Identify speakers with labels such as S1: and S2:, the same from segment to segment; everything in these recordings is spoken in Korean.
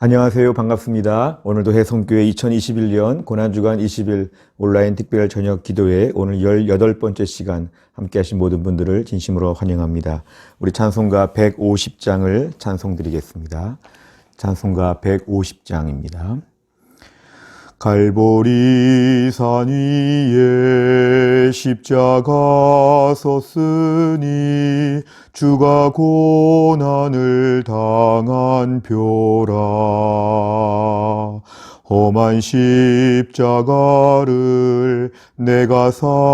S1: 안녕하세요. 반갑습니다. 오늘도 해성교회 2021년 고난주간 20일 온라인 특별 저녁 기도회 오늘 18번째 시간 함께 하신 모든 분들을 진심으로 환영합니다. 우리 찬송가 150장을 찬송드리겠습니다. 찬송가 150장입니다. 갈보리 산 위에 십자가 섰으니 주가 고난을 당한 표라. 험한 십자가를 내가 사랑함은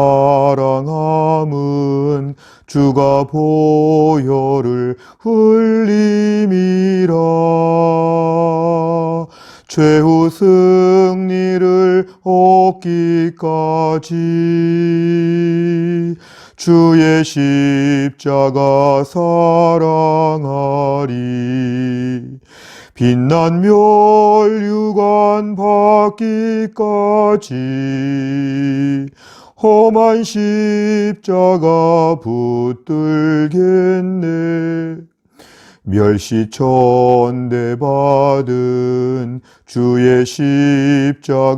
S1: 주가 보혈을 흘림이라. 최후 승리를 얻기까지 주의 십자가 사랑하리. 빛난 멸류관 받기까지 험한 십자가 붙들겠네. 멸시천대 받은 주의 십자가에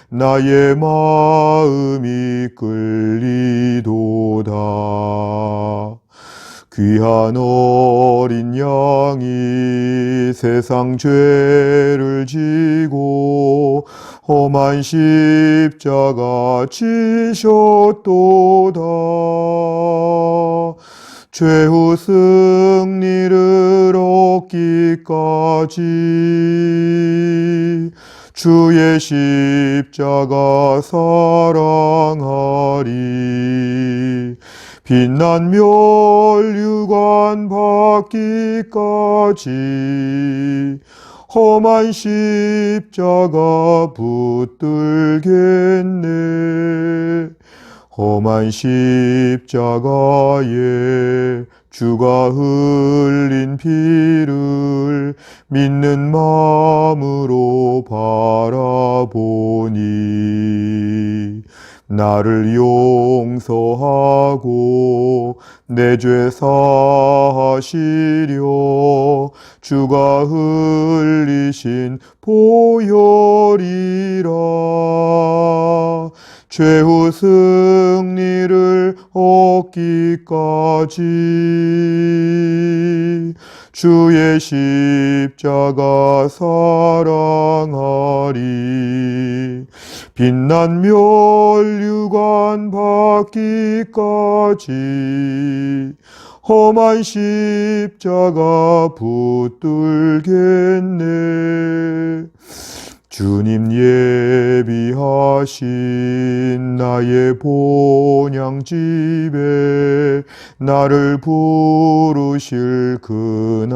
S1: 나의 마음이 끌리도다. 귀한 어린 양이 세상 죄를 지고 험한 십자가 지셨도다. 최후 승리를 얻기까지 주의 십자가 사랑하리. 빛난 멸류관 받기까지 험한 십자가 붙들겠네. 험한 십자가에 주가 흘린 피를 믿는 마음으로 바라보니 나를 용서하고 내 죄 사하시려 주가 흘리신 보혈이라. 최후 승리를 얻기까지 주의 십자가 사랑하리. 빛난 멸류관 받기까지 험한 십자가 붙들겠네. 주님 예비하신 나의 본향집에 나를 부르실 그날에는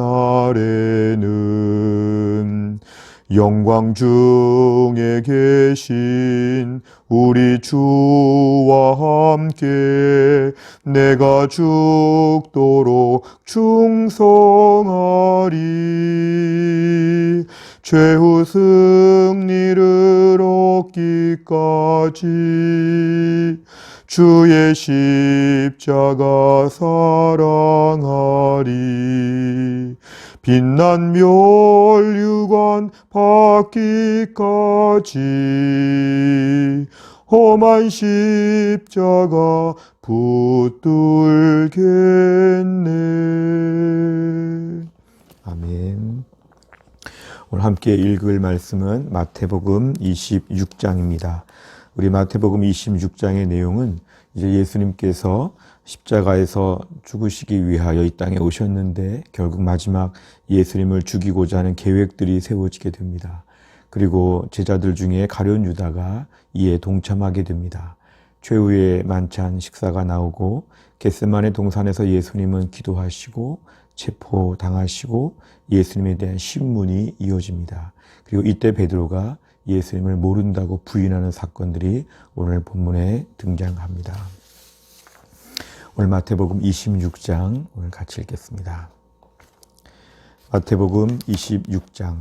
S1: 영광 중에 계신 우리 주와 함께 내가 죽도록 충성하리. 최후 승리를 얻기까지 주의 십자가 사랑하리. 빛난 멸류관 받기까지 험한 십자가 붙들겠네. 아멘. 오늘 함께 읽을 말씀은 마태복음 26장입니다. 우리 마태복음 26장의 내용은 이제 예수님께서 십자가에서 죽으시기 위하여 이 땅에 오셨는데 결국 마지막 예수님을 죽이고자 하는 계획들이 세워지게 됩니다. 그리고 제자들 중에 가룟 유다가 이에 동참하게 됩니다. 최후의 만찬 식사가 나오고 겟세마네 동산에서 예수님은 기도하시고 체포당하시고 예수님에 대한 신문이 이어집니다. 그리고 이때 베드로가 예수님을 모른다고 부인하는 사건들이 오늘 본문에 등장합니다. 오늘 마태복음 26장 오늘 같이 읽겠습니다. 마태복음 26장.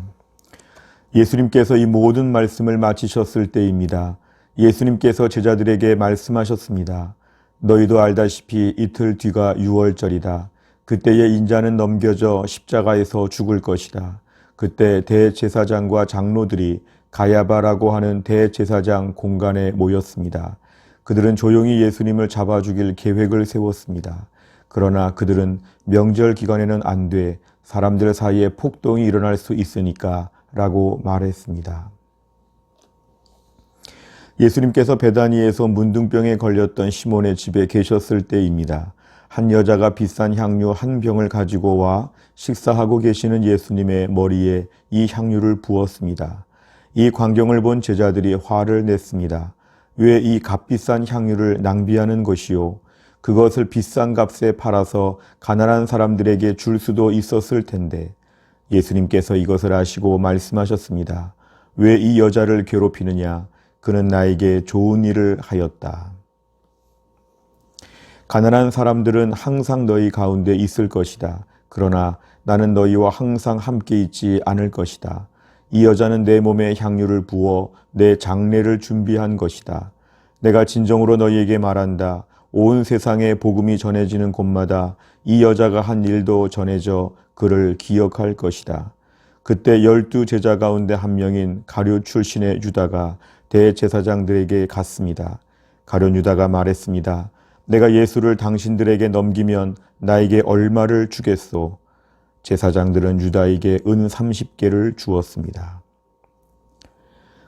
S1: 예수님께서 이 모든 말씀을 마치셨을 때입니다. 예수님께서 제자들에게 말씀하셨습니다. 너희도 알다시피 이틀 뒤가 유월절이다. 그때에 인자는 넘겨져 십자가에서 죽을 것이다. 그때 대제사장과 장로들이 가야바라고 하는 대제사장 공간에 모였습니다. 그들은 조용히 예수님을 잡아 죽일 계획을 세웠습니다. 그러나 그들은 명절 기간에는 안 돼, 사람들 사이에 폭동이 일어날 수 있으니까 라고 말했습니다. 예수님께서 베다니에서 문둥병에 걸렸던 시몬의 집에 계셨을 때입니다. 한 여자가 비싼 향유 한 병을 가지고 와 식사하고 계시는 예수님의 머리에 이 향유를 부었습니다. 이 광경을 본 제자들이 화를 냈습니다. 왜 이 값비싼 향유를 낭비하는 것이요? 그것을 비싼 값에 팔아서 가난한 사람들에게 줄 수도 있었을 텐데. 예수님께서 이것을 아시고 말씀하셨습니다. 왜 이 여자를 괴롭히느냐? 그는 나에게 좋은 일을 하였다. 가난한 사람들은 항상 너희 가운데 있을 것이다. 그러나 나는 너희와 항상 함께 있지 않을 것이다. 이 여자는 내 몸에 향유를 부어 내 장례를 준비한 것이다. 내가 진정으로 너희에게 말한다. 온 세상에 복음이 전해지는 곳마다 이 여자가 한 일도 전해져 그를 기억할 것이다. 그때 12 제자 가운데 한 명인 가룟 출신의 유다가 대제사장들에게 갔습니다. 가룟 유다가 말했습니다. 내가 예수를 당신들에게 넘기면 나에게 얼마를 주겠소? 제사장들은 유다에게 은 30개를 주었습니다.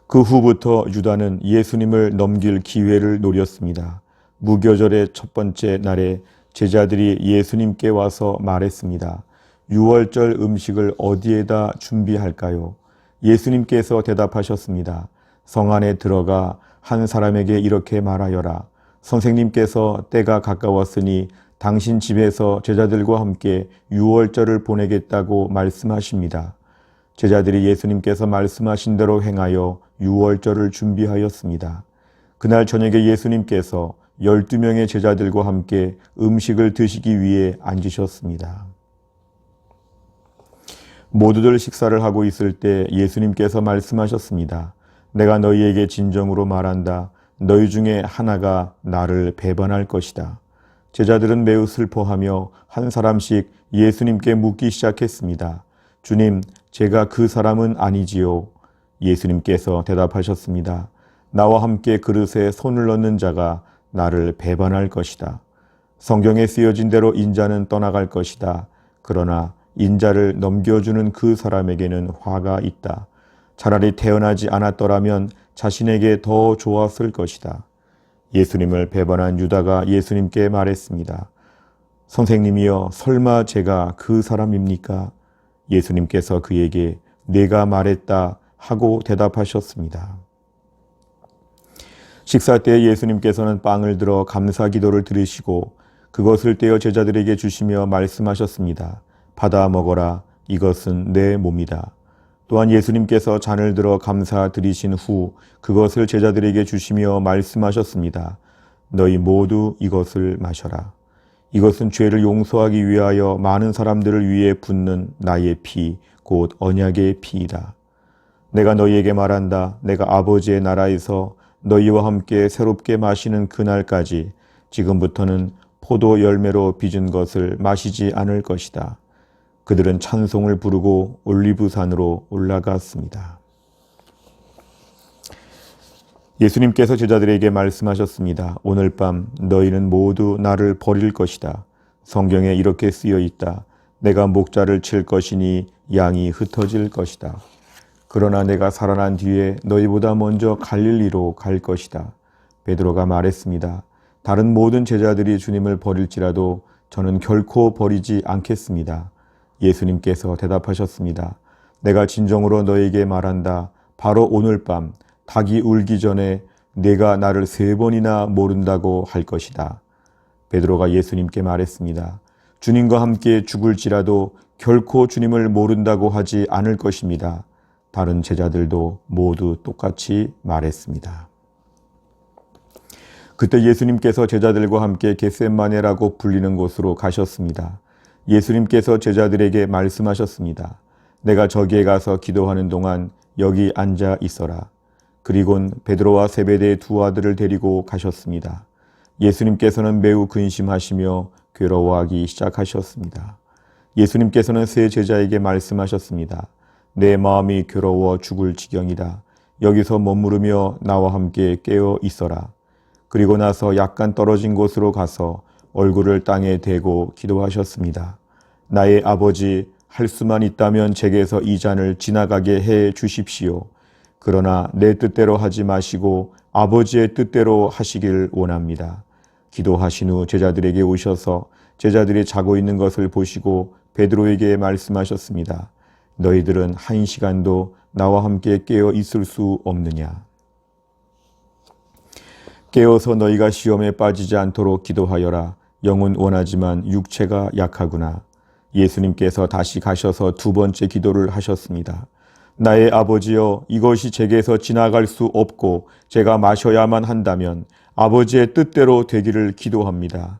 S1: 그 후부터 유다는 예수님을 넘길 기회를 노렸습니다. 무교절의 첫 번째 날에 제자들이 예수님께 와서 말했습니다. 유월절 음식을 어디에다 준비할까요? 예수님께서 대답하셨습니다. 성 안에 들어가 한 사람에게 이렇게 말하여라. 선생님께서 때가 가까웠으니 당신 집에서 제자들과 함께 유월절을 보내겠다고 말씀하십니다. 제자들이 예수님께서 말씀하신 대로 행하여 유월절을 준비하였습니다. 그날 저녁에 예수님께서 12명의 제자들과 함께 음식을 드시기 위해 앉으셨습니다. 모두들 식사를 하고 있을 때 예수님께서 말씀하셨습니다. 내가 너희에게 진정으로 말한다. 너희 중에 하나가 나를 배반할 것이다. 제자들은 매우 슬퍼하며 한 사람씩 예수님께 묻기 시작했습니다. 주님, 제가 그 사람은 아니지요. 예수님께서 대답하셨습니다. 나와 함께 그릇에 손을 넣는 자가 나를 배반할 것이다. 성경에 쓰여진 대로 인자는 떠나갈 것이다. 그러나 인자를 넘겨주는 그 사람에게는 화가 있다. 차라리 태어나지 않았더라면 자신에게 더 좋았을 것이다. 예수님을 배반한 유다가 예수님께 말했습니다. 선생님이여, 설마 제가 그 사람입니까? 예수님께서 그에게 내가 말했다 하고 대답하셨습니다. 식사 때 예수님께서는 빵을 들어 감사 기도를 드리시고 그것을 떼어 제자들에게 주시며 말씀하셨습니다. 받아 먹어라. 이것은 내 몸이다. 또한 예수님께서 잔을 들어 감사드리신 후 그것을 제자들에게 주시며 말씀하셨습니다. 너희 모두 이것을 마셔라. 이것은 죄를 용서하기 위하여 많은 사람들을 위해 붓는 나의 피, 곧 언약의 피이다. 내가 너희에게 말한다. 내가 아버지의 나라에서 너희와 함께 새롭게 마시는 그날까지 지금부터는 포도 열매로 빚은 것을 마시지 않을 것이다. 그들은 찬송을 부르고 올리브산으로 올라갔습니다. 예수님께서 제자들에게 말씀하셨습니다. 오늘 밤 너희는 모두 나를 버릴 것이다. 성경에 이렇게 쓰여 있다. 내가 목자를 칠 것이니 양이 흩어질 것이다. 그러나 내가 살아난 뒤에 너희보다 먼저 갈릴리로 갈 것이다. 베드로가 말했습니다. 다른 모든 제자들이 주님을 버릴지라도 저는 결코 버리지 않겠습니다. 예수님께서 대답하셨습니다. 내가 진정으로 너에게 말한다. 바로 오늘 밤 닭이 울기 전에 네가 나를 3번이나 모른다고 할 것이다. 베드로가 예수님께 말했습니다. 주님과 함께 죽을지라도 결코 주님을 모른다고 하지 않을 것입니다. 다른 제자들도 모두 똑같이 말했습니다. 그때 예수님께서 제자들과 함께 겟세마네라고 불리는 곳으로 가셨습니다. 예수님께서 제자들에게 말씀하셨습니다. 내가 저기에 가서 기도하는 동안 여기 앉아 있어라. 그리곤 베드로와 세베대의 2 아들을 데리고 가셨습니다. 예수님께서는 매우 근심하시며 괴로워하기 시작하셨습니다. 예수님께서는 세 제자에게 말씀하셨습니다. 내 마음이 괴로워 죽을 지경이다. 여기서 머무르며 나와 함께 깨어 있어라. 그리고 나서 약간 떨어진 곳으로 가서 얼굴을 땅에 대고 기도하셨습니다. 나의 아버지, 할 수만 있다면 제게서 이 잔을 지나가게 해 주십시오. 그러나 내 뜻대로 하지 마시고 아버지의 뜻대로 하시길 원합니다. 기도하신 후 제자들에게 오셔서 제자들이 자고 있는 것을 보시고 베드로에게 말씀하셨습니다. 너희들은 1시간도 나와 함께 깨어 있을 수 없느냐? 깨어서 너희가 시험에 빠지지 않도록 기도하여라. 영은 원하지만 육체가 약하구나. 예수님께서 다시 가셔서 두 번째 기도를 하셨습니다. 나의 아버지여, 이것이 제게서 지나갈 수 없고 제가 마셔야만 한다면 아버지의 뜻대로 되기를 기도합니다.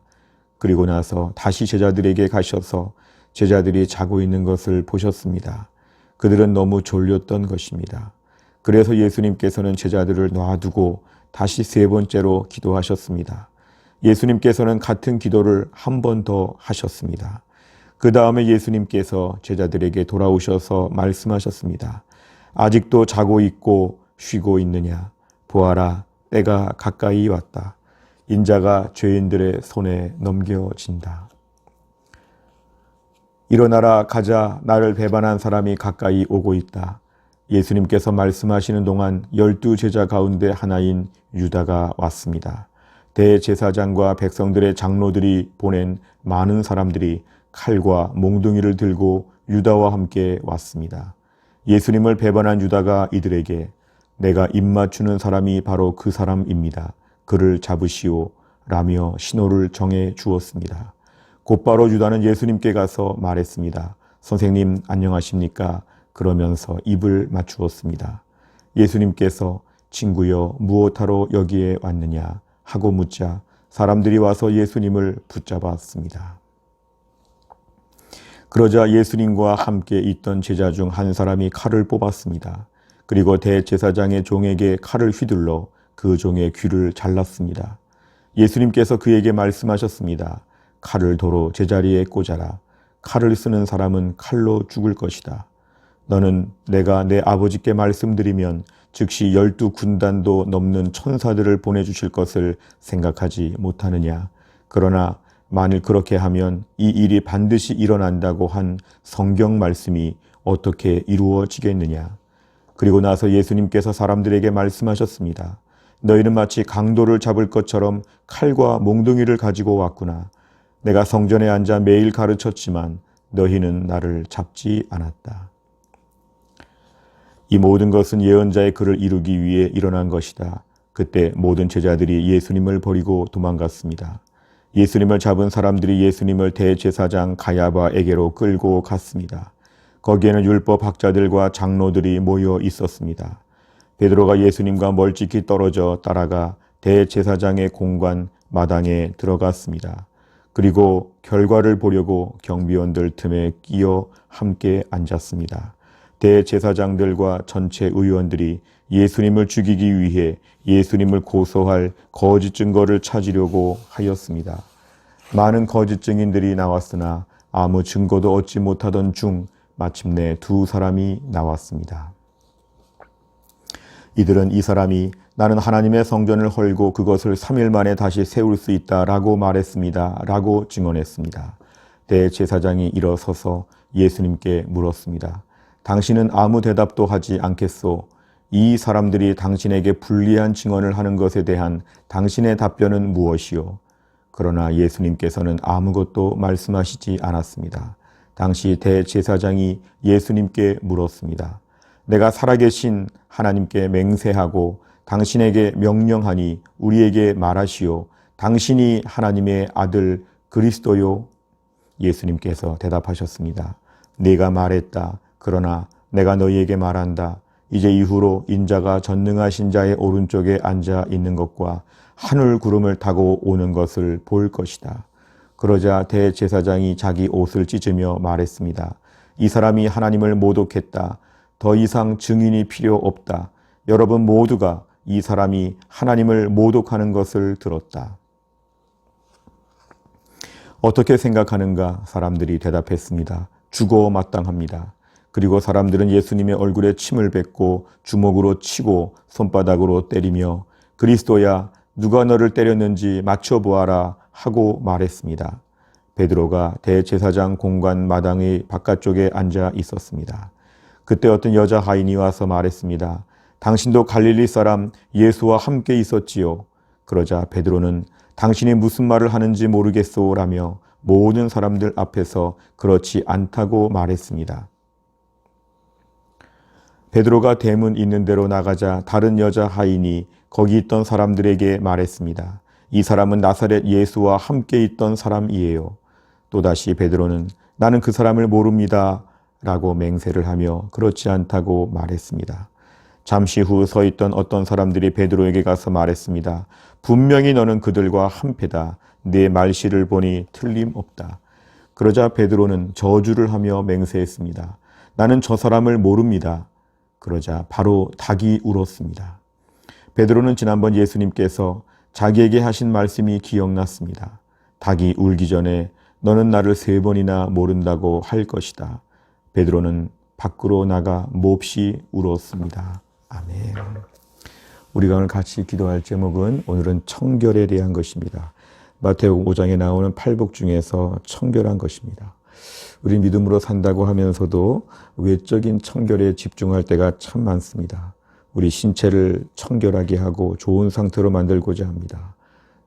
S1: 그리고 나서 다시 제자들에게 가셔서 제자들이 자고 있는 것을 보셨습니다. 그들은 너무 졸렸던 것입니다. 그래서 예수님께서는 제자들을 놔두고 다시 세 번째로 기도하셨습니다. 예수님께서는 같은 기도를 한 번 더 하셨습니다. 그 다음에 예수님께서 제자들에게 돌아오셔서 말씀하셨습니다. 아직도 자고 있고 쉬고 있느냐? 보아라, 때가 가까이 왔다. 인자가 죄인들의 손에 넘겨진다. 일어나라, 가자. 나를 배반한 사람이 가까이 오고 있다. 예수님께서 말씀하시는 동안 12제자 가운데 하나인 유다가 왔습니다. 대제사장과 백성들의 장로들이 보낸 많은 사람들이 칼과 몽둥이를 들고 유다와 함께 왔습니다. 예수님을 배반한 유다가 이들에게 내가 입맞추는 사람이 바로 그 사람입니다. 그를 잡으시오 라며 신호를 정해 주었습니다. 곧바로 유다는 예수님께 가서 말했습니다. 선생님 안녕하십니까? 그러면서 입을 맞추었습니다. 예수님께서 친구여 무엇하러 여기에 왔느냐 하고 묻자 사람들이 와서 예수님을 붙잡았습니다. 그러자 예수님과 함께 있던 제자 중 한 사람이 칼을 뽑았습니다. 그리고 대제사장의 종에게 칼을 휘둘러 그 종의 귀를 잘랐습니다. 예수님께서 그에게 말씀하셨습니다. 칼을 도로 제자리에 꽂아라. 칼을 쓰는 사람은 칼로 죽을 것이다. 너는 내가 내 아버지께 말씀드리면 즉시 12군단도 넘는 천사들을 보내주실 것을 생각하지 못하느냐. 그러나 만일 그렇게 하면 이 일이 반드시 일어난다고 한 성경 말씀이 어떻게 이루어지겠느냐. 그리고 나서 예수님께서 사람들에게 말씀하셨습니다. 너희는 마치 강도를 잡을 것처럼 칼과 몽둥이를 가지고 왔구나. 내가 성전에 앉아 매일 가르쳤지만 너희는 나를 잡지 않았다. 이 모든 것은 예언자의 글을 이루기 위해 일어난 것이다. 그때 모든 제자들이 예수님을 버리고 도망갔습니다. 예수님을 잡은 사람들이 예수님을 대제사장 가야바에게로 끌고 갔습니다. 거기에는 율법 학자들과 장로들이 모여 있었습니다. 베드로가 예수님과 멀찍이 떨어져 따라가 대제사장의 공관 마당에 들어갔습니다. 그리고 결과를 보려고 경비원들 틈에 끼어 함께 앉았습니다. 대제사장들과 전체 의원들이 예수님을 죽이기 위해 예수님을 고소할 거짓 증거를 찾으려고 하였습니다. 많은 거짓 증인들이 나왔으나 아무 증거도 얻지 못하던 중 마침내 두 사람이 나왔습니다. 이들은 이 사람이 나는 하나님의 성전을 헐고 그것을 3일 만에 다시 세울 수 있다라고 말했습니다. 라고 증언했습니다. 대제사장이 일어서서 예수님께 물었습니다. 당신은 아무 대답도 하지 않겠소? 이 사람들이 당신에게 불리한 증언을 하는 것에 대한 당신의 답변은 무엇이요? 그러나 예수님께서는 아무것도 말씀하시지 않았습니다. 당시 대제사장이 예수님께 물었습니다. 내가 살아계신 하나님께 맹세하고 당신에게 명령하니 우리에게 말하시오. 당신이 하나님의 아들 그리스도요? 예수님께서 대답하셨습니다. 네가 말했다. 그러나 내가 너희에게 말한다. 이제 이후로 인자가 전능하신 자의 오른쪽에 앉아 있는 것과 하늘 구름을 타고 오는 것을 볼 것이다. 그러자 대제사장이 자기 옷을 찢으며 말했습니다. 이 사람이 하나님을 모독했다. 더 이상 증인이 필요 없다. 여러분 모두가 이 사람이 하나님을 모독하는 것을 들었다. 어떻게 생각하는가? 사람들이 대답했습니다. 죽어 마땅합니다. 그리고 사람들은 예수님의 얼굴에 침을 뱉고 주먹으로 치고 손바닥으로 때리며 그리스도야 누가 너를 때렸는지 맞춰보아라 하고 말했습니다. 베드로가 대제사장 공관 마당의 바깥쪽에 앉아 있었습니다. 그때 어떤 여자 하인이 와서 말했습니다. 당신도 갈릴리 사람 예수와 함께 있었지요. 그러자 베드로는 당신이 무슨 말을 하는지 모르겠소라며 모든 사람들 앞에서 그렇지 않다고 말했습니다. 베드로가 대문 있는 데로 나가자 다른 여자 하인이 거기 있던 사람들에게 말했습니다. 이 사람은 나사렛 예수와 함께 있던 사람이에요. 또다시 베드로는 나는 그 사람을 모릅니다 라고 맹세를 하며 그렇지 않다고 말했습니다. 잠시 후 서 있던 어떤 사람들이 베드로에게 가서 말했습니다. 분명히 너는 그들과 한패다. 네 말씨를 보니 틀림없다. 그러자 베드로는 저주를 하며 맹세했습니다. 나는 저 사람을 모릅니다. 그러자 바로 닭이 울었습니다. 베드로는 지난번 예수님께서 자기에게 하신 말씀이 기억났습니다. 닭이 울기 전에 너는 나를 3번이나 모른다고 할 것이다. 베드로는 밖으로 나가 몹시 울었습니다. 아멘. 우리가 오늘 같이 기도할 제목은 오늘은 청결에 대한 것입니다. 마태복음 5장에 나오는 팔복 중에서 청결한 것입니다. 우리 믿음으로 산다고 하면서도 외적인 청결에 집중할 때가 참 많습니다. 우리 신체를 청결하게 하고 좋은 상태로 만들고자 합니다.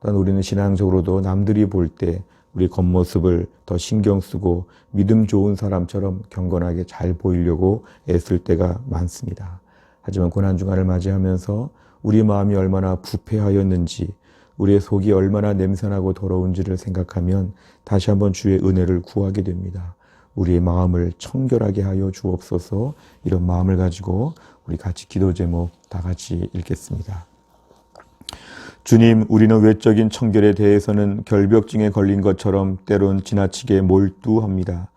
S1: 또한 우리는 신앙적으로도 남들이 볼 때 우리 겉모습을 더 신경 쓰고 믿음 좋은 사람처럼 경건하게 잘 보이려고 애쓸 때가 많습니다. 하지만 고난주간을 맞이하면서 우리 마음이 얼마나 부패하였는지 우리의 속이 얼마나 냄새나고 더러운지를 생각하면 다시 한번 주의 은혜를 구하게 됩니다. 우리의 마음을 청결하게 하여 주옵소서. 이런 마음을 가지고 우리 같이 기도 제목 다 같이 읽겠습니다. 주님, 우리는 외적인 청결에 대해서는 결벽증에 걸린 것처럼 때론 지나치게 몰두합니다.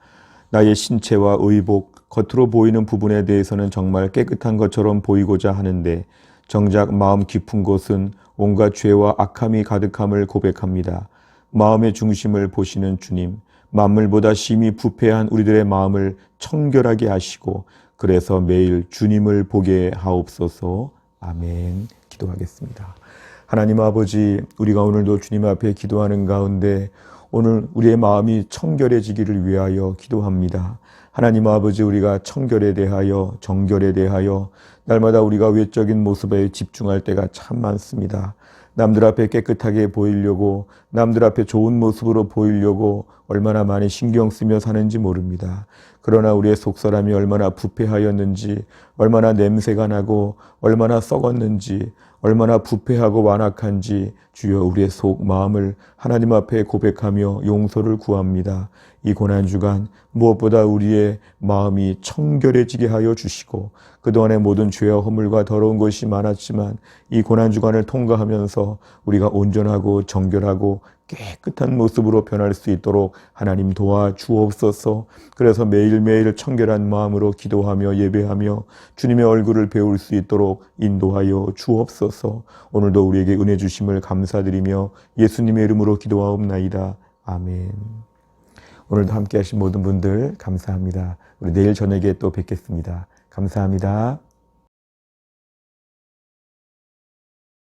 S1: 나의 신체와 의복, 겉으로 보이는 부분에 대해서는 정말 깨끗한 것처럼 보이고자 하는데 정작 마음 깊은 곳은 온갖 죄와 악함이 가득함을 고백합니다. 마음의 중심을 보시는 주님, 만물보다 심히 부패한 우리들의 마음을 청결하게 하시고 그래서 매일 주님을 보게 하옵소서. 아멘. 기도하겠습니다. 하나님 아버지, 우리가 오늘도 주님 앞에 기도하는 가운데 오늘 우리의 마음이 청결해지기를 위하여 기도합니다. 하나님 아버지, 우리가 청결에 대하여 정결에 대하여 날마다 우리가 외적인 모습에 집중할 때가 참 많습니다. 남들 앞에 깨끗하게 보이려고 남들 앞에 좋은 모습으로 보이려고 얼마나 많이 신경 쓰며 사는지 모릅니다. 그러나 우리의 속사람이 얼마나 부패하였는지 얼마나 냄새가 나고 얼마나 썩었는지 얼마나 부패하고 완악한지 주여 우리의 속 마음을 하나님 앞에 고백하며 용서를 구합니다. 이 고난주간 무엇보다 우리의 마음이 청결해지게 하여 주시고 그동안의 모든 죄와 허물과 더러운 것이 많았지만 이 고난주간을 통과하면서 우리가 온전하고 정결하고 깨끗한 모습으로 변할 수 있도록 하나님 도와주옵소서. 그래서 매일매일 청결한 마음으로 기도하며 예배하며 주님의 얼굴을 배울 수 있도록 인도하여 주옵소서. 오늘도 우리에게 은혜 주심을 감사드리며 예수님의 이름으로 기도하옵나이다. 아멘. 오늘도 함께 하신 모든 분들 감사합니다. 우리 내일 저녁에 또 뵙겠습니다. 감사합니다.